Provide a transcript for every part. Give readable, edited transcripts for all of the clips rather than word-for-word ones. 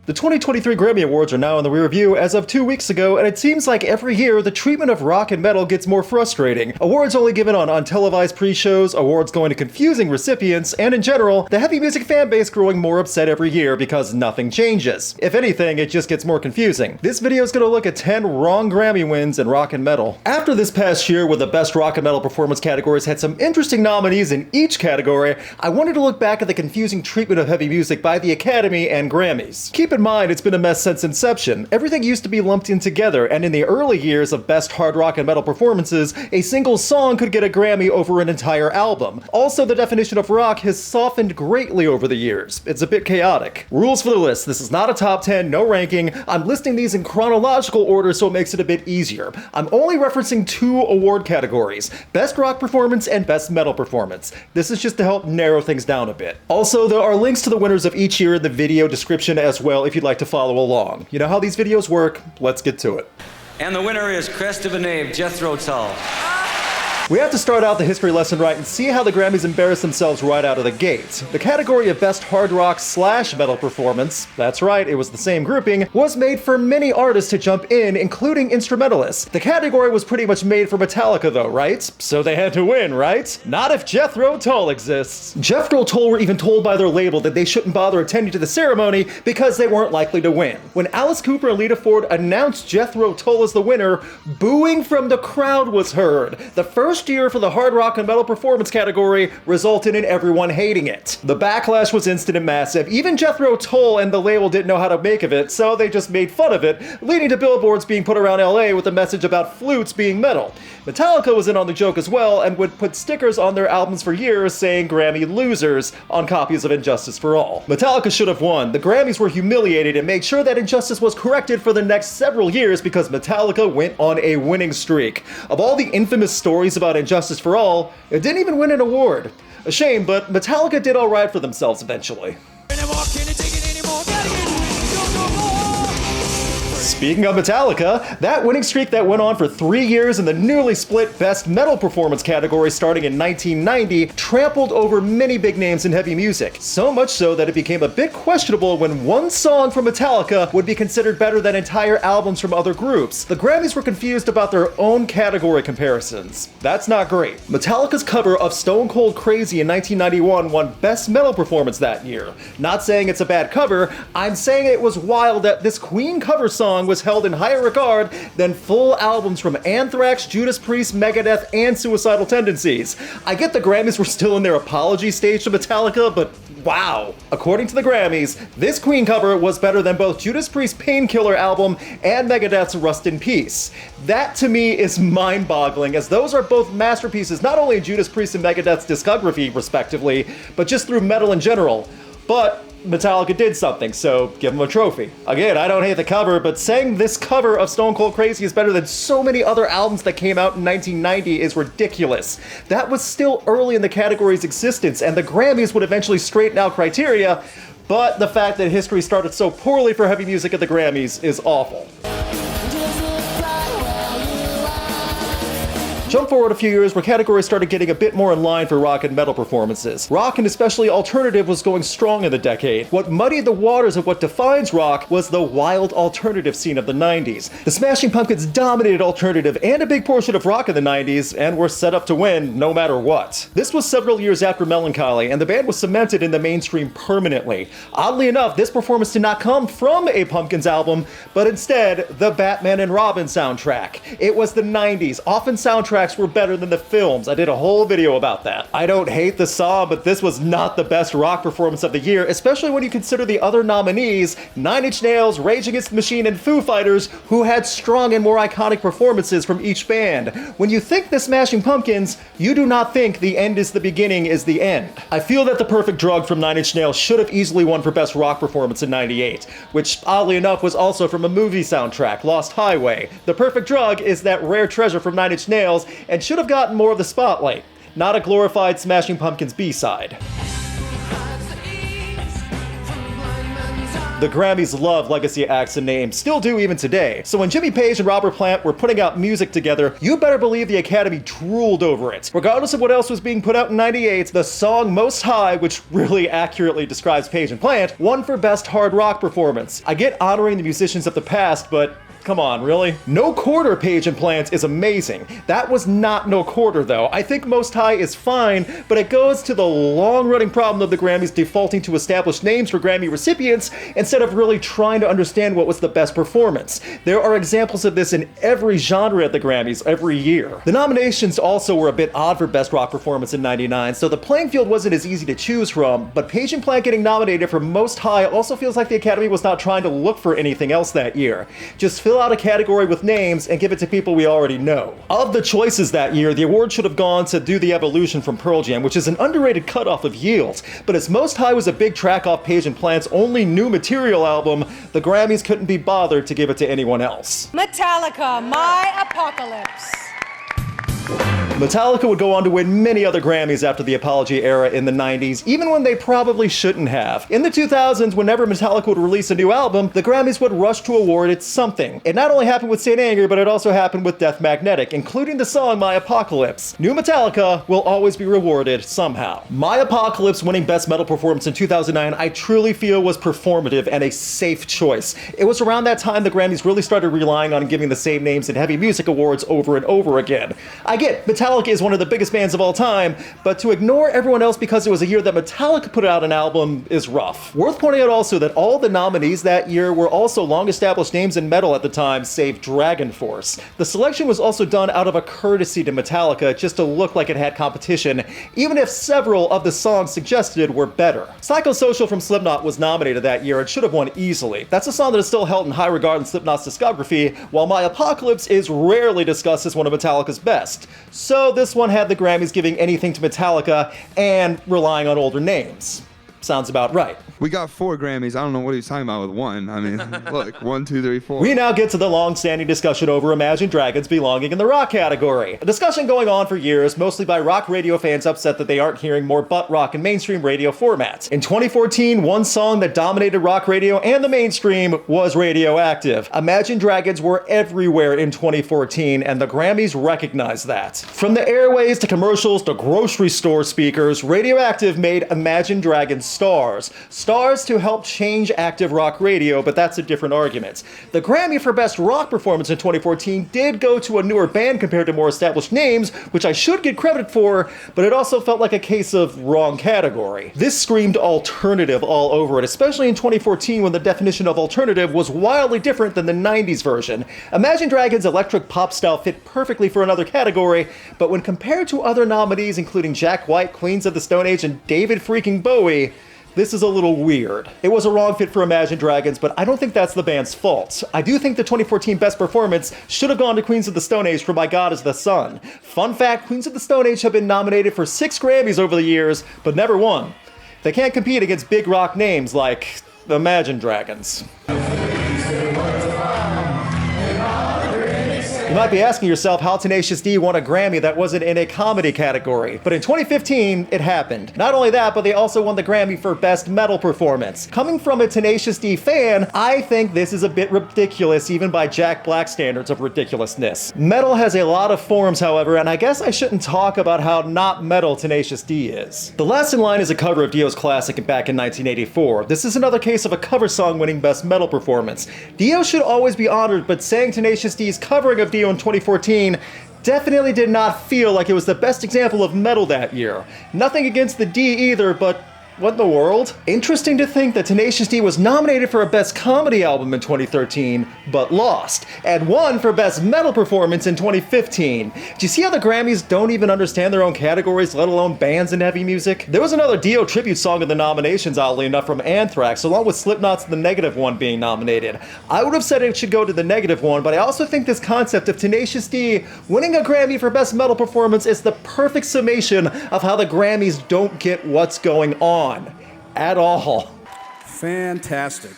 The 2023 Grammy Awards are now in the rear view as of 2 weeks ago, and it seems like every year the treatment of rock and metal gets more frustrating. Awards only given on untelevised pre-shows, awards going to confusing recipients, and in general, the heavy music fan base growing more upset every year because nothing changes. If anything, it just gets more confusing. This video is going to look at 10 wrong Grammy wins in rock and metal. After this past year, where the best rock and metal performance categories had some interesting nominees in each category, I wanted to look back at the confusing treatment of heavy music by the Academy and Grammys. Keep in mind, it's been a mess since inception. Everything used to be lumped in together, and in the early years of best hard rock and metal performances, a single song could get a Grammy over an entire album. Also, the definition of rock has softened greatly over the years. It's a bit chaotic. Rules for the list. This is not a top 10, no ranking. I'm listing these in chronological order so it makes it a bit easier. I'm only referencing 2 award categories, best rock performance and best metal performance. This is just to help narrow things down a bit. Also, there are links to the winners of each year in the video description as well if you'd like to follow along. You know how these videos work? Let's get to it. And the winner is Crest of a Knave, Jethro Tull. We have to start out the history lesson right and see how the Grammys embarrassed themselves right out of the gate. The category of Best Hard Rock / Metal Performance, that's right, it was the same grouping, was made for many artists to jump in, including instrumentalists. The category was pretty much made for Metallica though, right? So they had to win, right? Not if Jethro Tull exists. Jethro Tull were even told by their label that they shouldn't bother attending to the ceremony because they weren't likely to win. When Alice Cooper and Lita Ford announced Jethro Tull as the winner, booing from the crowd was heard. The first year for the hard rock and metal performance category resulted in everyone hating it. The backlash was instant and massive. Even Jethro Tull and the label didn't know how to make of it, so they just made fun of it, leading to billboards being put around LA with a message about flutes being metal. Metallica was in on the joke as well and would put stickers on their albums for years saying Grammy losers on copies of Injustice for All. Metallica should have won. The Grammys were humiliated and made sure that Injustice was corrected for the next several years because Metallica went on a winning streak. Of all the infamous stories about Injustice for All, it didn't even win an award. A shame, but Metallica did alright for themselves eventually. Speaking of Metallica, that winning streak that went on for 3 years in the newly split Best Metal Performance category starting in 1990 trampled over many big names in heavy music. So much so that it became a bit questionable when one song from Metallica would be considered better than entire albums from other groups. The Grammys were confused about their own category comparisons. That's not great. Metallica's cover of Stone Cold Crazy in 1991 won Best Metal Performance that year. Not saying it's a bad cover, I'm saying it was wild that this Queen cover song was held in higher regard than full albums from Anthrax, Judas Priest, Megadeth, and Suicidal Tendencies. I get the Grammys were still in their apology stage to Metallica, but wow. According to the Grammys, this Queen cover was better than both Judas Priest's Painkiller album and Megadeth's Rust in Peace. That to me is mind-boggling, as those are both masterpieces not only in Judas Priest and Megadeth's discography, respectively, but just through metal in general. But Metallica did something, so give them a trophy. Again, I don't hate the cover, but saying this cover of Stone Cold Crazy is better than so many other albums that came out in 1990 is ridiculous. That was still early in the category's existence, and the Grammys would eventually straighten out criteria, but the fact that history started so poorly for heavy music at the Grammys is awful. Jump forward a few years where categories started getting a bit more in line for rock and metal performances. Rock and especially alternative was going strong in the decade. What muddied the waters of what defines rock was the wild alternative scene of the 90s. The Smashing Pumpkins dominated alternative and a big portion of rock in the 90s and were set up to win no matter what. This was several years after Melancholy, and the band was cemented in the mainstream permanently. Oddly enough, this performance did not come from a Pumpkins album, but instead the Batman and Robin soundtrack. It was the 90s. Often soundtracks were better than the films. I did a whole video about that. I don't hate the song, but this was not the best rock performance of the year, especially when you consider the other nominees, 9 Inch Nails, Rage Against the Machine, and Foo Fighters, who had strong and more iconic performances from each band. When you think the Smashing Pumpkins, you do not think the end is the beginning is the end. I feel that The Perfect Drug from 9 Inch Nails should have easily won for best rock performance in '98, which oddly enough was also from a movie soundtrack, Lost Highway. The Perfect Drug is that rare treasure from 9 Inch Nails and should have gotten more of the spotlight, not a glorified Smashing Pumpkins B-side. The Grammys love legacy acts and names, still do even today. So when Jimmy Page and Robert Plant were putting out music together, you better believe the Academy drooled over it. Regardless of what else was being put out in '98, the song Most High, which really accurately describes Page and Plant, won for Best Hard Rock Performance. I get honoring the musicians of the past, but come on, really? No Quarter Page and Plant is amazing. That was not No Quarter, though. I think Most High is fine, but it goes to the long-running problem of the Grammys defaulting to established names for Grammy recipients instead of really trying to understand what was the best performance. There are examples of this in every genre at the Grammys every year. The nominations also were a bit odd for Best Rock Performance in '99, so the playing field wasn't as easy to choose from, but Page and Plant getting nominated for Most High also feels like the Academy was not trying to look for anything else that year. Just fill out a category with names and give it to people we already know. Of the choices that year, the award should have gone to Do the Evolution from Pearl Jam, which is an underrated cutoff of Yield. But as Most High was a big track off Page and Plant's only new material album, the Grammys couldn't be bothered to give it to anyone else. Metallica, My Apocalypse. Metallica would go on to win many other Grammys after the Apology era in the '90s, even when they probably shouldn't have. In the 2000s, whenever Metallica would release a new album, the Grammys would rush to award it something. It not only happened with Saint Anger, but it also happened with Death Magnetic, including the song My Apocalypse. New Metallica will always be rewarded somehow. My Apocalypse winning Best Metal Performance in 2009, I truly feel was performative and a safe choice. It was around that time the Grammys really started relying on giving the same names in heavy music awards over and over again. I get Metallica is one of the biggest bands of all time, but to ignore everyone else because it was a year that Metallica put out an album is rough. Worth pointing out also that all the nominees that year were also long-established names in metal at the time, save Dragon Force. The selection was also done out of a courtesy to Metallica just to look like it had competition, even if several of the songs suggested were better. Psychosocial from Slipknot was nominated that year and should have won easily. That's a song that is still held in high regard in Slipknot's discography, while My Apocalypse is rarely discussed as one of Metallica's best. So this one had the Grammys giving anything to Metallica and relying on older names. Sounds about right. We got 4 Grammys. I don't know what he's talking about with 1. I mean, look, 1, 2, 3, 4. We now get to the long-standing discussion over Imagine Dragons belonging in the rock category. A discussion going on for years, mostly by rock radio fans upset that they aren't hearing more butt rock in mainstream radio formats. In 2014, one song that dominated rock radio and the mainstream was Radioactive. Imagine Dragons were everywhere in 2014, and the Grammys recognized that. From the airways to commercials to grocery store speakers, Radioactive made Imagine Dragons stars. Stars to help change active rock radio, but that's a different argument. The Grammy for Best Rock Performance in 2014 did go to a newer band compared to more established names, which I should get credit for, but it also felt like a case of wrong category. This screamed alternative all over it, especially in 2014 when the definition of alternative was wildly different than the 90s version. Imagine Dragons' electric pop style fit perfectly for another category, but when compared to other nominees including Jack White, Queens of the Stone Age, and David freaking Bowie, this is a little weird. It was a wrong fit for Imagine Dragons, but I don't think that's the band's fault. I do think the 2014 Best Performance should have gone to Queens of the Stone Age for My God Is the Sun. Fun fact, Queens of the Stone Age have been nominated for 6 Grammys over the years, but never won. They can't compete against big rock names like Imagine Dragons. You might be asking yourself how Tenacious D won a Grammy that wasn't in a comedy category, but in 2015, it happened. Not only that, but they also won the Grammy for Best Metal Performance. Coming from a Tenacious D fan, I think this is a bit ridiculous even by Jack Black standards of ridiculousness. Metal has a lot of forms, however, and I guess I shouldn't talk about how not metal Tenacious D is. The Last in Line is a cover of Dio's classic back in 1984. This is another case of a cover song winning Best Metal Performance. Dio should always be honored, but saying Tenacious D's covering of Dio in 2014 definitely did not feel like it was the best example of metal that year. Nothing against the D either, but what in the world? Interesting to think that Tenacious D was nominated for a Best Comedy Album in 2013, but lost, and won for Best Metal Performance in 2015. Do you see how the Grammys don't even understand their own categories, let alone bands and heavy music? There was another Dio tribute song in the nominations, oddly enough, from Anthrax, along with Slipknot's The Negative One being nominated. I would have said it should go to The Negative One, but I also think this concept of Tenacious D winning a Grammy for Best Metal Performance is the perfect summation of how the Grammys don't get what's going on. At all. Fantastic.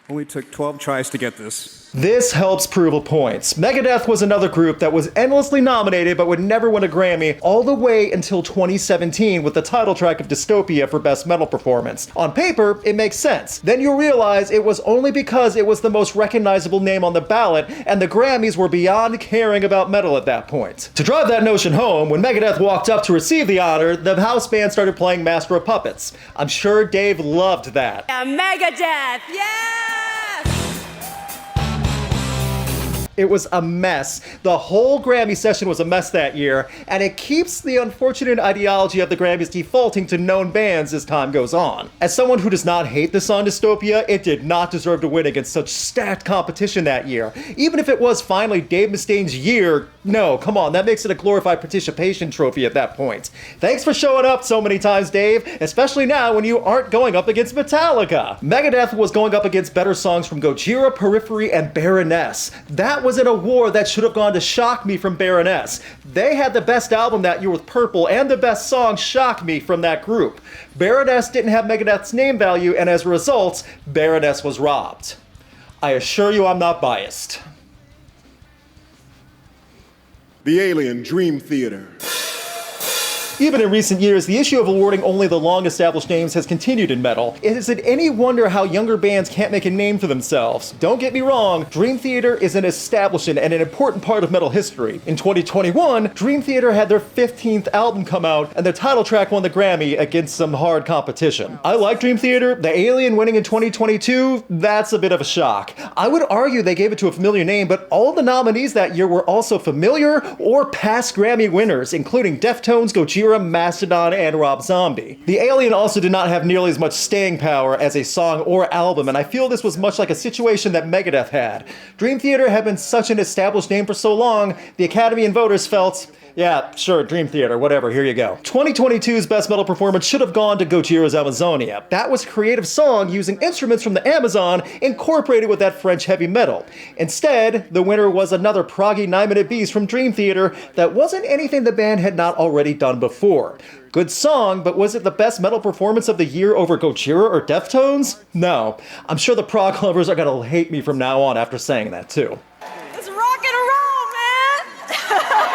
Only took 12 tries to get this. This helps prove a point. Megadeth was another group that was endlessly nominated but would never win a Grammy all the way until 2017 with the title track of Dystopia for Best Metal Performance. On paper, it makes sense. Then you'll realize it was only because it was the most recognizable name on the ballot and the Grammys were beyond caring about metal at that point. To drive that notion home, when Megadeth walked up to receive the honor, the house band started playing Master of Puppets. I'm sure Dave loved that. Yeah, Megadeth, yes! It was a mess. The whole Grammy session was a mess that year, and it keeps the unfortunate ideology of the Grammys defaulting to known bands as time goes on. As someone who does not hate the song Dystopia, it did not deserve to win against such stacked competition that year. Even if it was finally Dave Mustaine's year, no, come on, that makes it a glorified participation trophy at that point. Thanks for showing up so many times, Dave, especially now when you aren't going up against Metallica. Megadeth was going up against better songs from Gojira, Periphery, and Baroness. That was an award that should have gone to Shock Me from Baroness. They had the best album that year with Purple and the best song Shock Me from that group. Baroness didn't have Megadeth's name value, and as a result, Baroness was robbed. I assure you I'm not biased. The Alien Dream Theater. Even in recent years, the issue of awarding only the long-established names has continued in metal. Is it any wonder how younger bands can't make a name for themselves? Don't get me wrong, Dream Theater is an establishment and an important part of metal history. In 2021, Dream Theater had their 15th album come out, and their title track won the Grammy against some hard competition. I like Dream Theater. The Alien winning in 2022, that's a bit of a shock. I would argue they gave it to a familiar name, but all the nominees that year were also familiar or past Grammy winners, including Deftones, Gojira, Mastodon, and Rob Zombie. The Alien also did not have nearly as much staying power as a song or album, and I feel this was much like a situation that Megadeth had. Dream Theater had been such an established name for so long, the Academy and voters felt, yeah, sure, Dream Theater, whatever, here you go. 2022's Best Metal Performance should have gone to Gojira's Amazonia. That was a creative song using instruments from the Amazon incorporated with that French heavy metal. Instead, the winner was another proggy 9-minute beast from Dream Theater that wasn't anything the band had not already done before. Good song, but was it the best metal performance of the year over Gojira or Deftones? No. I'm sure the prog lovers are gonna hate me from now on after saying that too. It's rock and roll, man!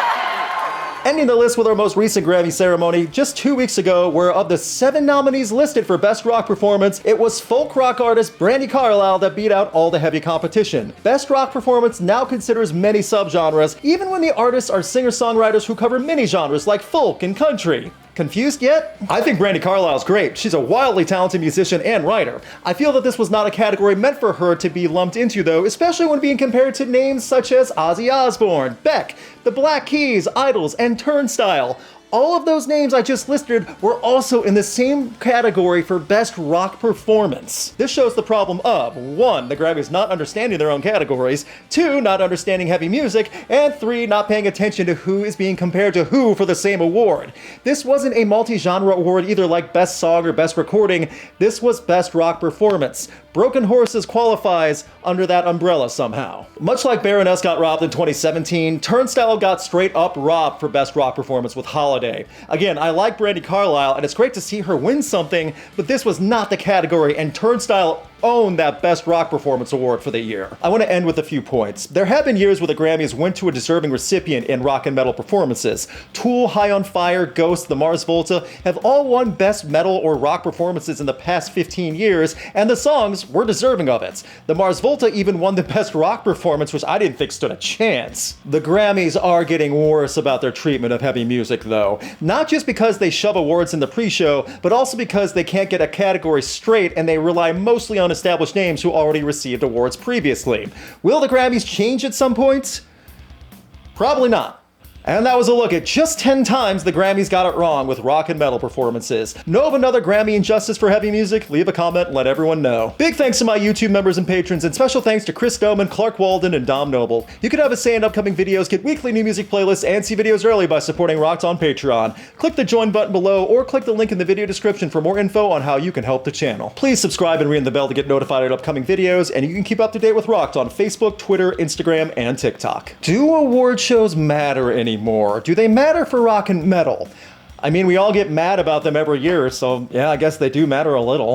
Ending the list with our most recent Grammy ceremony just 2 weeks ago, where of the 7 nominees listed for Best Rock Performance, it was folk rock artist Brandi Carlile that beat out all the heavy competition. Best Rock Performance now considers many subgenres, even when the artists are singer-songwriters who cover many genres like folk and country. Confused yet? I think Brandi Carlile's great. She's a wildly talented musician and writer. I feel that this was not a category meant for her to be lumped into though, especially when being compared to names such as Ozzy Osbourne, Beck, the Black Keys, Idols, and Turnstile. All of those names I just listed were also in the same category for Best Rock Performance. This shows the problem of 1. The Grammys not understanding their own categories, 2. Not understanding heavy music, and 3. Not paying attention to who is being compared to who for the same award. This wasn't a multi-genre award either like Best Song or Best Recording, this was Best Rock Performance. Broken Horses qualifies under that umbrella somehow. Much like Baroness got robbed in 2017, Turnstile got straight up robbed for Best Rock Performance with Holiday. Again, I like Brandi Carlile and it's great to see her win something, but this was not the category and Turnstile owned that Best Rock Performance award for the year. I want to end with a few points. There have been years where the Grammys went to a deserving recipient in rock and metal performances. Tool, High on Fire, Ghost, the Mars Volta have all won Best Metal or Rock Performances in the past 15 years, and the songs were deserving of it. The Mars Volta even won the Best Rock Performance, which I didn't think stood a chance. The Grammys are getting worse about their treatment of heavy music, though. Not just because they shove awards in the pre-show, but also because they can't get a category straight and they rely mostly on established names who already received awards previously. Will the Grammys change at some point? Probably not. And that was a look at just 10 times the Grammys got it wrong with rock and metal performances. Know of another Grammy injustice for heavy music? Leave a comment and let everyone know. Big thanks to my YouTube members and patrons, and special thanks to Chris Doman, Clark Walden, and Dom Noble. You can have a say in upcoming videos, get weekly new music playlists, and see videos early by supporting Rocked on Patreon. Click the join button below or click the link in the video description for more info on how you can help the channel. Please subscribe and ring the bell to get notified of upcoming videos, and you can keep up to date with Rocked on Facebook, Twitter, Instagram, and TikTok. Do award shows matter anymore? Do they matter for rock and metal? I mean, we all get mad about them every year, so yeah, I guess they do matter a little.